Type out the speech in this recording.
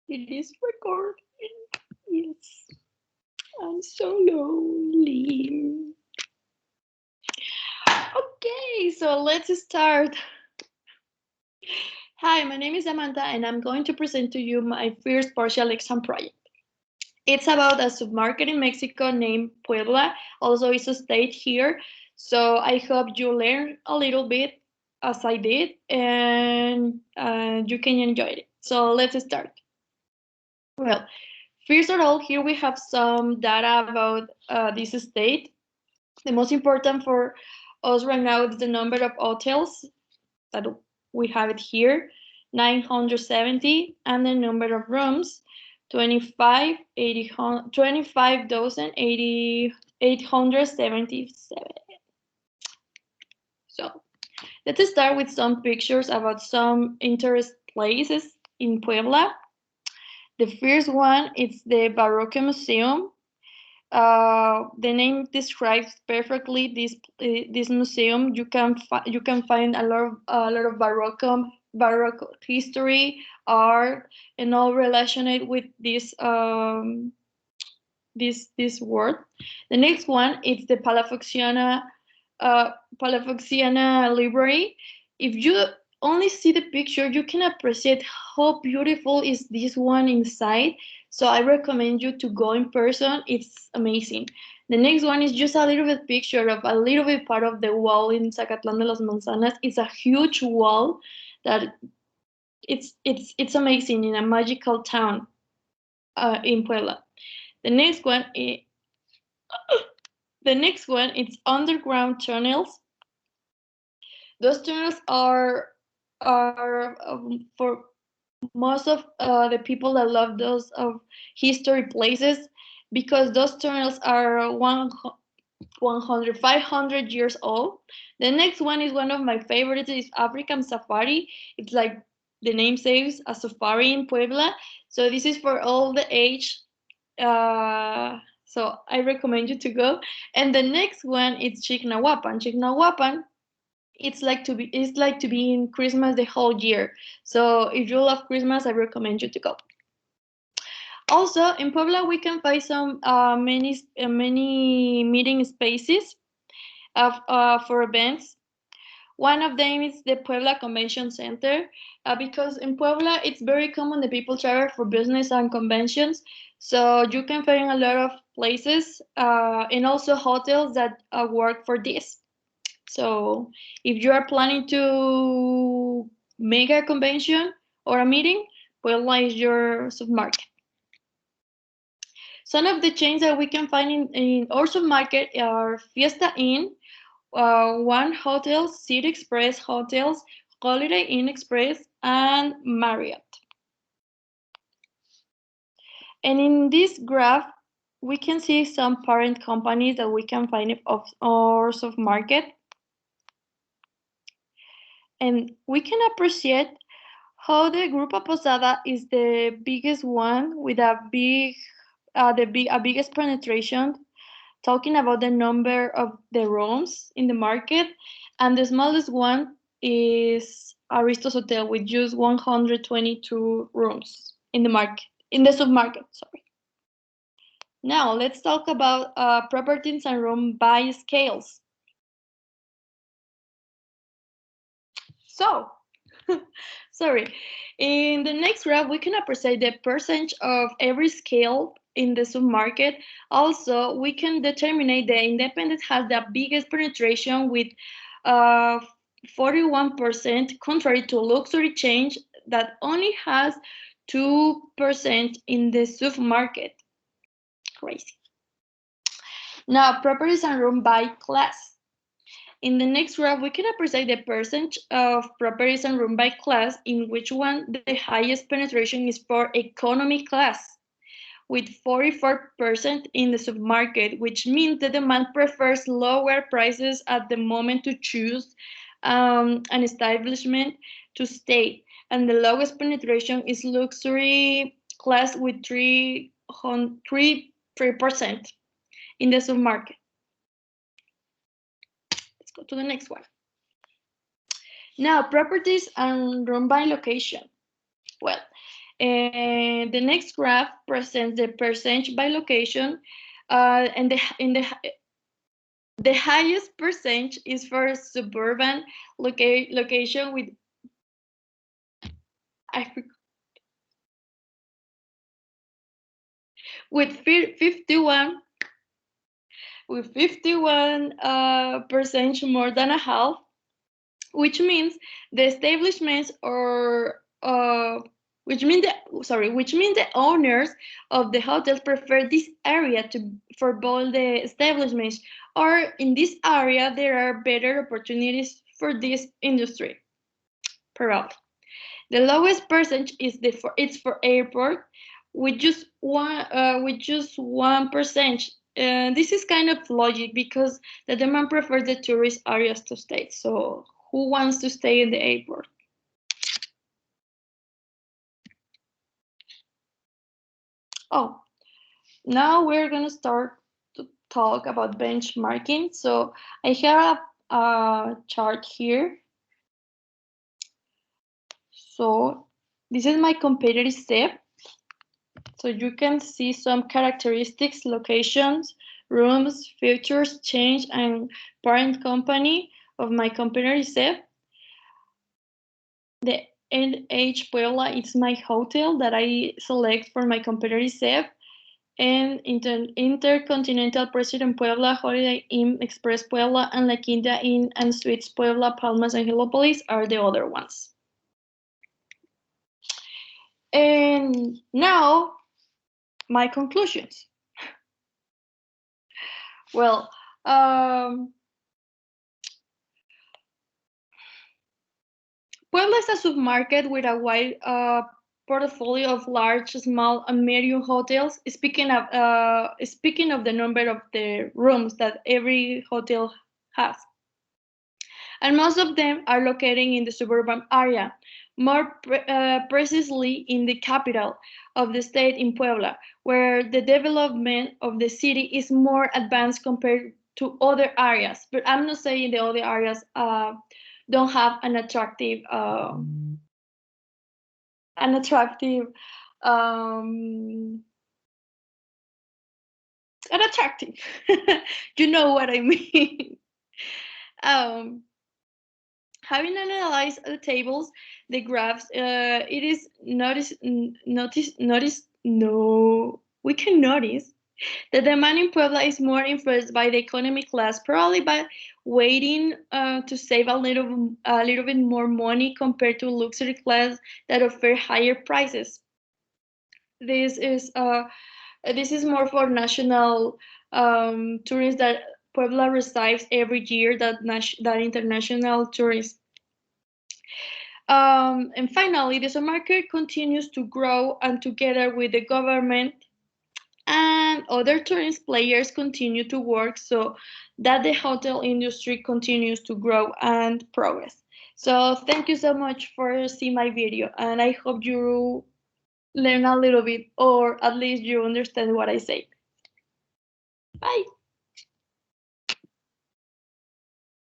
It is recording. Yes. I'm so lonely. Okay, so let's start. Hi, my name is Amanda, and I'm going to present to you my first partial exam project. It's about a submarket in Mexico named Puebla. Also, it's a state here. So I hope you learn a little bit as I did, and you can enjoy it. So let's start. Well, first of all, here we have some data about this state. The most important for us right now is the number of hotels that we have it here, 970, and the number of rooms, 25,877. So let's start with some pictures about some interest places in Puebla. The first one is the Baroque Museum. The name describes perfectly this museum. You can find a lot of Baroque history, art, and all related with this word. The next one is the Palafoxiana Library. If you only see the picture, you can appreciate how beautiful is this one inside. So I recommend you to go in person. It's amazing. The next one is just a little bit picture of a little bit part of the wall in Zacatlán de las Manzanas. It's a huge wall that it's amazing in a magical town in Puebla. The next one is the next one is underground tunnels. Those tunnels are for most of the people that love those of history places because those tunnels are 100 500 years old. The next one is one of my favorites is African Safari. It's like the name says, a safari in Puebla. So this is for all the age. So I recommend you to go. And the next one is Chignahuapan. Chignahuapan it's like to be in Christmas the whole year. So if you love Christmas, I recommend you to go. Also, in Puebla, we can find some many meeting spaces for events. One of them is the Puebla Convention Center, because in Puebla it's very common that people travel for business and conventions. So you can find a lot of places and also hotels that work for this. So if you are planning to make a convention or a meeting, Puebla is your submarket. Some of the chains that we can find in our submarket are Fiesta Inn, One Hotels, City Express Hotels, Holiday Inn Express, and Marriott. And in this graph, we can see some parent companies that we can find of our submarket. And we can appreciate how the Grupo Posada is the biggest one with a biggest penetration, talking about the number of the rooms in the market, and the smallest one is Aristos Hotel with just 122 rooms in the market, in the submarket. Sorry. Now let's talk about properties and room by scales. So, sorry. In the next graph, we can appreciate the percentage of every scale in the submarket. Also, we can determine the independent has the biggest penetration with uh, 41%, contrary to luxury chain that only has 2% in the submarket. Crazy. Now, properties and room by class. In the next graph, we can appreciate the percentage of properties and room by class, in which one the highest penetration is for economy class, with 44% in the submarket, which means the demand prefers lower prices at the moment to choose an establishment to stay. And the lowest penetration is luxury class with 3% in the submarket. Let's go to the next one. Now, properties and room by location. Well, And the next graph presents the percentage by location, and the highest percentage is for suburban location with with 51 with 51 percent more than a half, which means the establishments or which means the owners of the hotels prefer this area for both the establishments, or in this area there are better opportunities for this industry. Per the lowest percentage is it's for airport with just 1%. This is kind of logic because the demand prefers the tourist areas to stay. So who wants to stay in the airport? Oh, now we're gonna start to talk about benchmarking. So I have a chart here. So this is my competitive set. So you can see some characteristics, locations, rooms, features, change, and parent company of my competitor set. The NH Puebla is my hotel that I select for my competitor set. And Intercontinental President Puebla, Holiday Inn Express Puebla, and La Quinta Inn and Suites Puebla, Palmas, Angelopolis are the other ones. And now, my conclusions. Well, Puebla is a submarket with a wide portfolio of large, small, and medium hotels. Speaking of the number of the rooms that every hotel has, and most of them are located in the suburban area, more precisely in the capital of the state in Puebla, where the development of the city is more advanced compared to other areas. But I'm not saying the other areas don't have an attractive um, you know what I mean. um, Having analyzed the tables, the graphs, it is we can notice that the demand in Puebla is more influenced by the economy class, probably by waiting to save a little bit more money compared to luxury class that offer higher prices. This is more for national tourists that Puebla receives every year that international tourists. And finally, the market continues to grow, and together with the government and other tourist players continue to work so that the hotel industry continues to grow and progress. So thank you so much for seeing my video, and I hope you learn a little bit, or at least you understand what I say. Bye.